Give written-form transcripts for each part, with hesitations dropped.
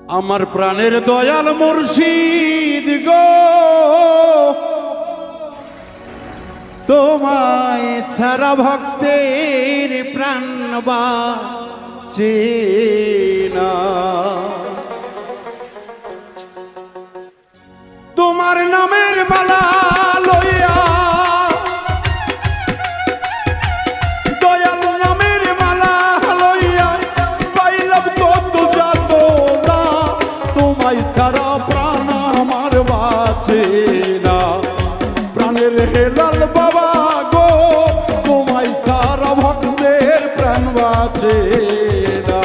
আমার প্রাণের দয়াল মুর্শিদ গো, তোমায় ছাড়া ভক্তের প্রাণ বাঁচে না। তোমার নামের মালা লইয়া, দয়াল নামের মালা লইয়া পাইলাম কত যাত না, তোমায় ছাড়া প্রাণ আমার বাঁচে না। প্রাণের হেলাল বাবা গো, তোমায় ছাড়া ভক্তের প্রাণ বাঁচে না।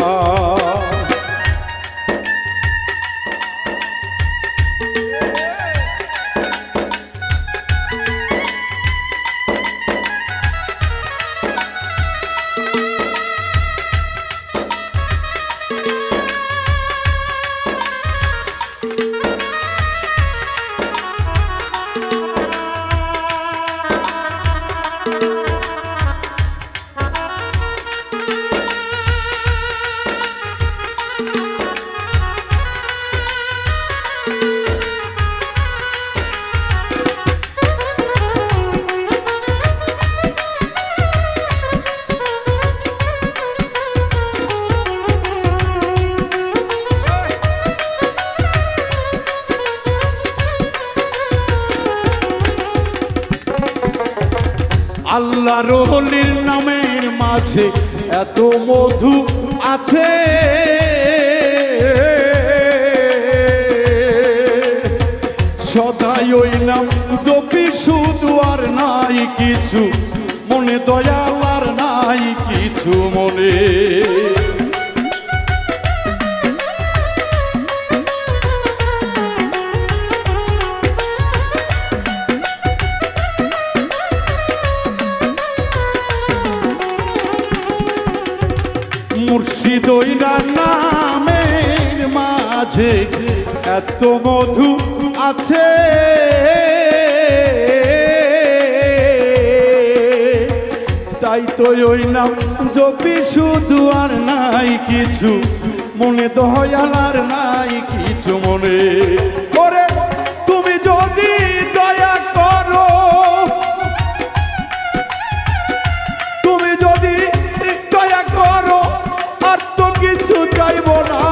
আল্লাহ রহলির নামের মাঝে এত মধু আছে, সদাই ওই নাম জপি শুধু, আর নাই কিছু মনে, দয়াল আর নাই কিছু মনে। মুর্শিদ ওই নামের মাঝে এত মধু আছে, তাই তো ওই নাম জপি শুধু, আর নাই কিছু মনে, দয়াল আর নাই কিছু মনে। ওরে তুমি যদি দয়া করো, তুমি যদি দয়া করো, আর তো কিছু চাইব না,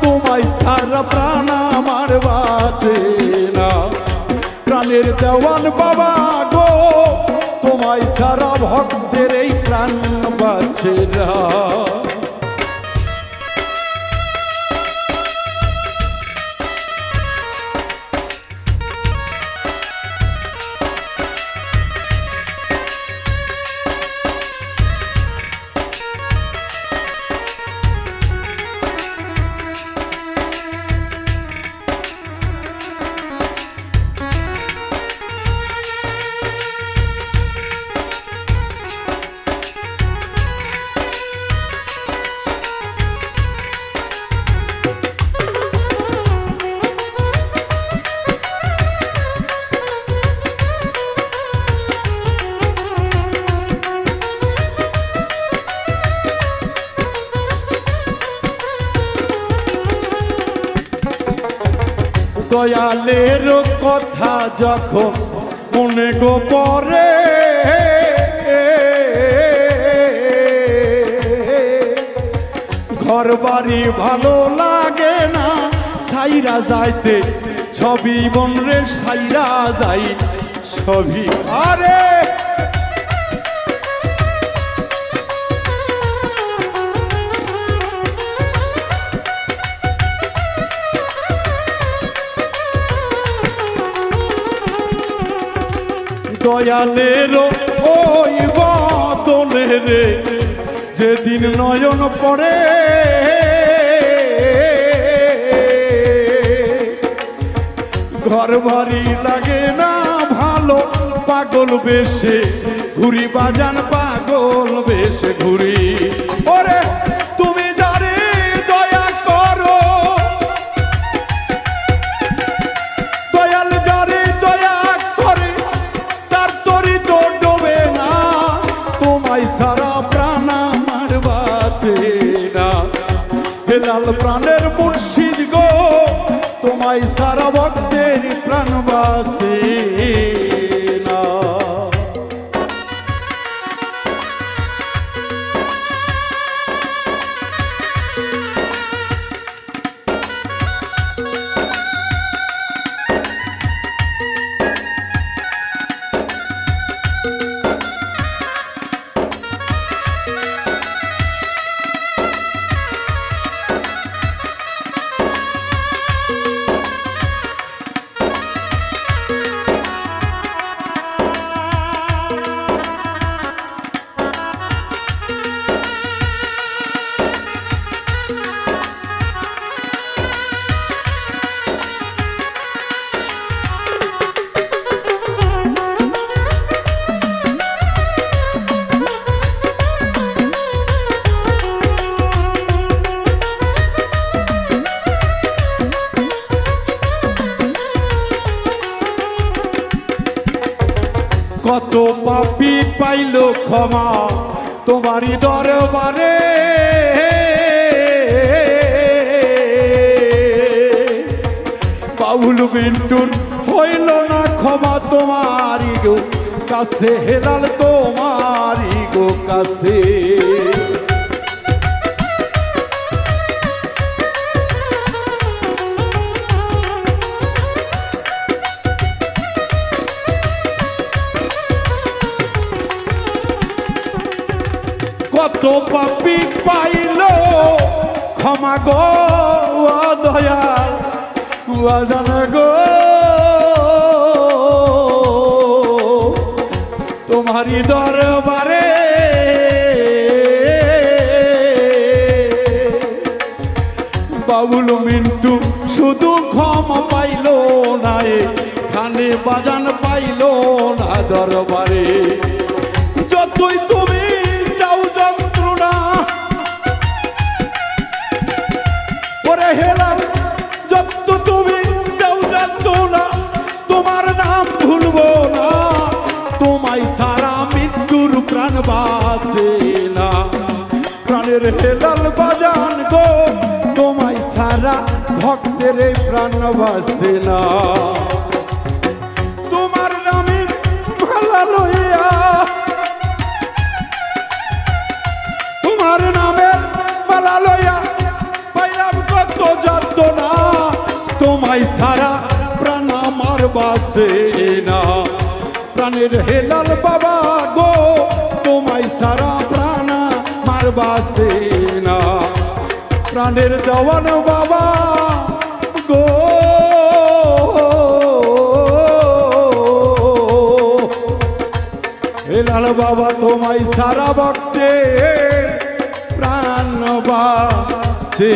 তোমায় সারা প্রাণ আমার বাঁচে না। প্রাণের দেওয়ান বাবা গো, তোমায় সারা ভক্তের এই প্রাণ বাঁচে না। দয়ালের কথা যখন মনে গো পড়ে, ঘর বাড়ি ভালো লাগে না, সাইরা যাইতে সবই মন রে, সাইরা যাই সবই। আরে দয়ালের ওই বদলে রে, যেদিন নয়ন পড়ে, ঘর বাড়ি লাগে না ভালো, পাগল বেশে ঘুরি বাজান, পাগল বেশে ঘুরি। ওরে তুমি যারে দয়া করো, দয়াল যারে দয়া করে, তার তরি তো ডোবে না, তোমায় সারা প্রাণ আমার বাঁচে না। হেলাল প্রাণের মুর্শিদ তোমায় সারা ভক্তের প্রাণ বাসে না। কত পাপী পাইল ক্ষমা তোমারই দরবারে, বাউল বিন্টুর হইল না ক্ষমা তোমারই গো কাছে, হেলাল তোমারই গো কাছে। কত পাপী পাইল ক্ষমা গো দয়াল জান গো, তোমারই দরবারে বাবুল মিন্টু শুধু ক্ষমা পাইল না, খানে বাজান পাইল না দরবারে। যতই তুমি দাও যন্ত্রণা ওরে হেলাল, যত তুমি দাও যন্ত্রণা তোমার নাম ভুলবো না, তোমায় সারা মৃত্যুর প্রাণ বাসে না। প্রাণের হেলাল বাজান গো তোমায় সারা ভক্তের প্রাণ বাসে না। তোমার নামের মালা লইয়া, তোমার নামের মালা লইয়া পাইলাম কত যাতনা, তোমায় সারা প্রাণ আমার বাসে না। প্রাণের হেলাল বাবা গো তোমায় সারা প্রাণ আমার বাসে না। প্রাণের দেওয়ান বাবা গো হেলাল বাবা তোমায় সারা ভক্তে প্রাণ বাসে